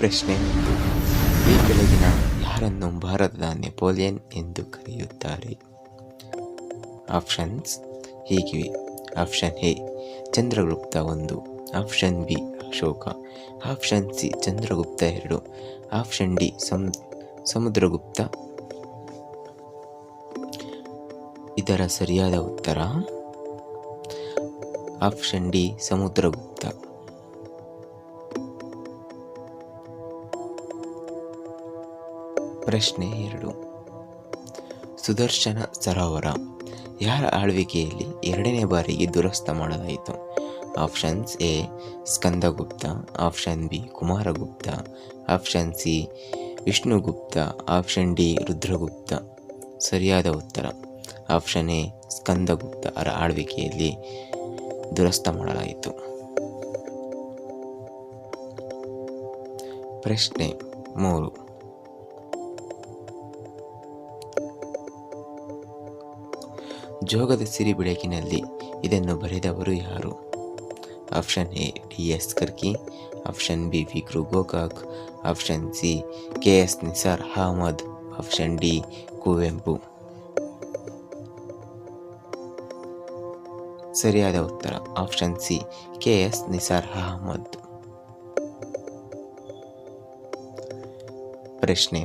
ಪ್ರಶ್ನೆ 1. ಈ ಕೆಳಗಿನ ಯಾರನ್ನು ಭಾರತದ ನೆಪೋಲಿಯನ್ ಎಂದು ಕರೆಯುತ್ತಾರೆ? ಆಪ್ಷನ್ಸ್ ಹೀಗಿವೆ. Option A Chandragupta 1, option B Ashoka, option C Chandragupta 2, option D Samudragupta. ಇದರ ಸರಿಯಾದ ಉತ್ತರ ಆಪ್ಷನ್ ಡಿ ಸಮುದ್ರಗುಪ್ತ. ಪ್ರಶ್ನೆ 2. ಸುದರ್ಶನ ಸರೋವರ ಯಾರ ಆಳ್ವಿಕೆಯಲ್ಲಿ ಎರಡನೇ ಬಾರಿಗೆ ದುರಸ್ತ ಮಾಡಲಾಯಿತು? Options A Skandagupta, option B Kumaragupta, option C Vishnugupta, option D Rudragupta. ಸರಿಯಾದ ಉತ್ತರ ಆಪ್ಷನ್ ಎ ಸ್ಕಂದಗುಪ್ತ ಅವರ ಆಳ್ವಿಕೆಯಲ್ಲಿ ದುರಸ್ತ ಮಾಡಲಾಯಿತು. ಪ್ರಶ್ನೆ 3. ಜೋಗದ ಸಿರಿ ಬೆಳಕಿನಲ್ಲಿ ಇದನ್ನು ಬರೆದವರು ಯಾರು? Option A D S Karki, option B V Kru Gokak, option C K S Nisar Ahmed, option D Kuvempu. ಸರಿಯಾದ ಉತ್ತರ option C K S Nisar Ahmed. ಪ್ರಶ್ನೆ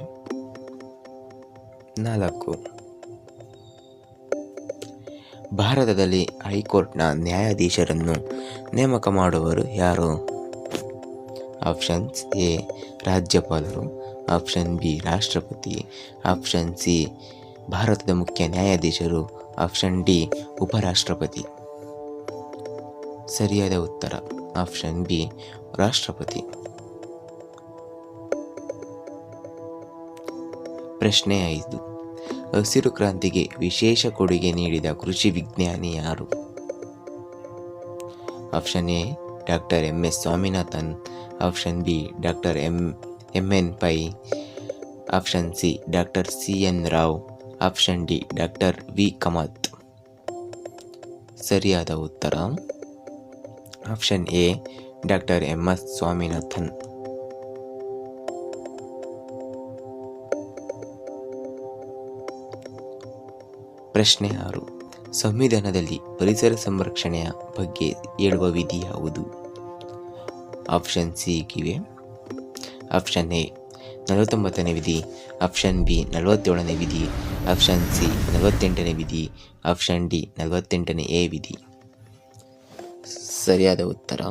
4. ಭಾರತದಲ್ಲಿ ಹೈಕೋರ್ಟ್ನ ನ್ಯಾಯಾಧೀಶರನ್ನು ನೇಮಕ ಮಾಡುವವರು ಯಾರು? ಆಪ್ಷನ್ಸ್ ಎ ರಾಜ್ಯಪಾಲರು, ಆಪ್ಷನ್ ಬಿ ರಾಷ್ಟ್ರಪತಿ, ಆಪ್ಷನ್ ಸಿ ಭಾರತದ ಮುಖ್ಯ ನ್ಯಾಯಾಧೀಶರು, ಆಪ್ಷನ್ ಡಿ ಉಪರಾಷ್ಟ್ರಪತಿ. ಸರಿಯಾದ ಉತ್ತರ ಆಪ್ಷನ್ ಬಿ ರಾಷ್ಟ್ರಪತಿ. ಪ್ರಶ್ನೆ 5. ಹಸಿರು ಕ್ರಾಂತಿಗೆ ವಿಶೇಷ ಕೊಡುಗೆ ನೀಡಿದ ಕೃಷಿ ವಿಜ್ಞಾನಿ ಯಾರು? Option A doctor M S Swaminathan, option B doctor M N Pai, option C doctor C N Rao, option D doctor V Kamath. ಸರಿಯಾದ ಉತ್ತರ option A doctor M S Swaminathan. ಪ್ರಶ್ನೆ 6. ಸಂವಿಧಾನದಲ್ಲಿ ಪರಿಸರ ಸಂರಕ್ಷಣೆಯ ಬಗ್ಗೆ ಹೇಳುವ ವಿಧಿ ಯಾವುದು? ಆಪ್ಷನ್ ಸಿ ಗಿವೆ. ಆಪ್ಷನ್ ಎ 49ನೇ ವಿಧಿ, ಆಪ್ಷನ್ ಬಿ 47ನೇ ವಿಧಿ, ಆಪ್ಷನ್ ಸಿ 48ನೇ ವಿಧಿ, ಆಪ್ಷನ್ ಡಿ 48ನೇ ಎ ವಿಧಿ. ಸರಿಯಾದ ಉತ್ತರ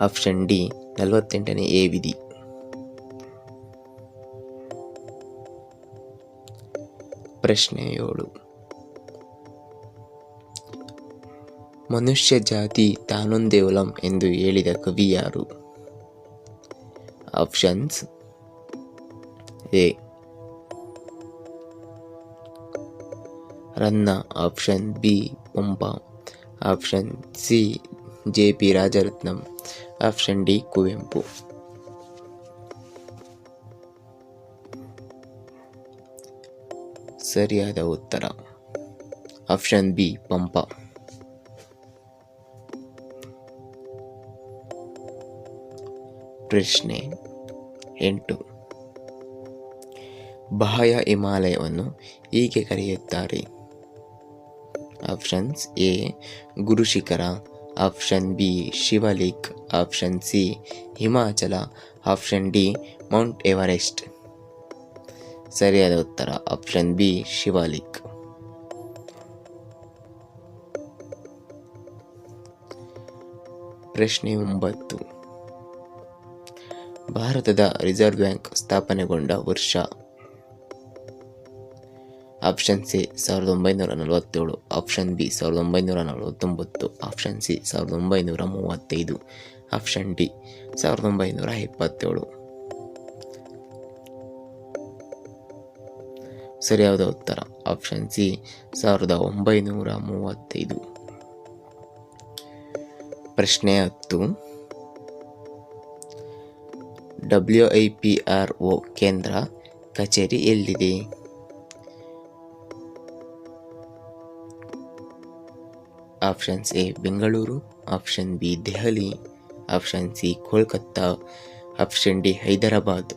ಆಪ್ಷನ್ ಡಿ 48ನೇ ಎ ವಿಧಿ. ಪ್ರಶ್ನೆ 7. ಮನುಷ್ಯ ಜಾತಿ ತಾನೊಂದೇ ಒಲಂ ಎಂದು ಹೇಳಿದ ಕವಿ ಯಾರು? Options A Ranna, option B Pampa, option C J P Rajaratnam, option D Kuvempu. ಸರಿಯಾದ ಉತ್ತರ ಆಪ್ಷನ್ ಬಿ ಪಂಪ. ಪ್ರಶ್ನೆ 8. ಬಾಹ್ಯ ಹಿಮಾಲಯವನ್ನು ಹೀಗೆ ಕರೆಯುತ್ತಾರೆ? Options A Gurushikhar, option B Shivalik, option C Himachal, option D Mount Everest. ಸರಿಯಾದ ಉತ್ತರ ಆಪ್ಷನ್ ಬಿ ಶಿವಾಲಿಕ್. ಪ್ರಶ್ನೆ 9. ಭಾರತದ ರಿಸರ್ವ್ ಬ್ಯಾಂಕ್ ಸ್ಥಾಪನೆಗೊಂಡ ವರ್ಷ? Option C 1947, option B 1949, option C 1935, option D 1927. ಸರಿಯಾದ ಉತ್ತರ ಆಪ್ಷನ್ ಸಿ 1935. ಪ್ರಶ್ನೆ 10. WIPRO ಕೇಂದ್ರ ಕಚೇರಿ ಎಲ್ಲಿದೆ? Options A Bengaluru, option B Delhi, option C Kolkata, option D Hyderabad.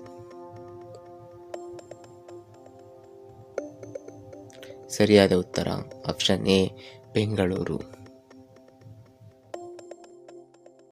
ಸರಿಯಾದ ಉತ್ತರ ಆಪ್ಷನ್ ಎ ಬೆಂಗಳೂರು.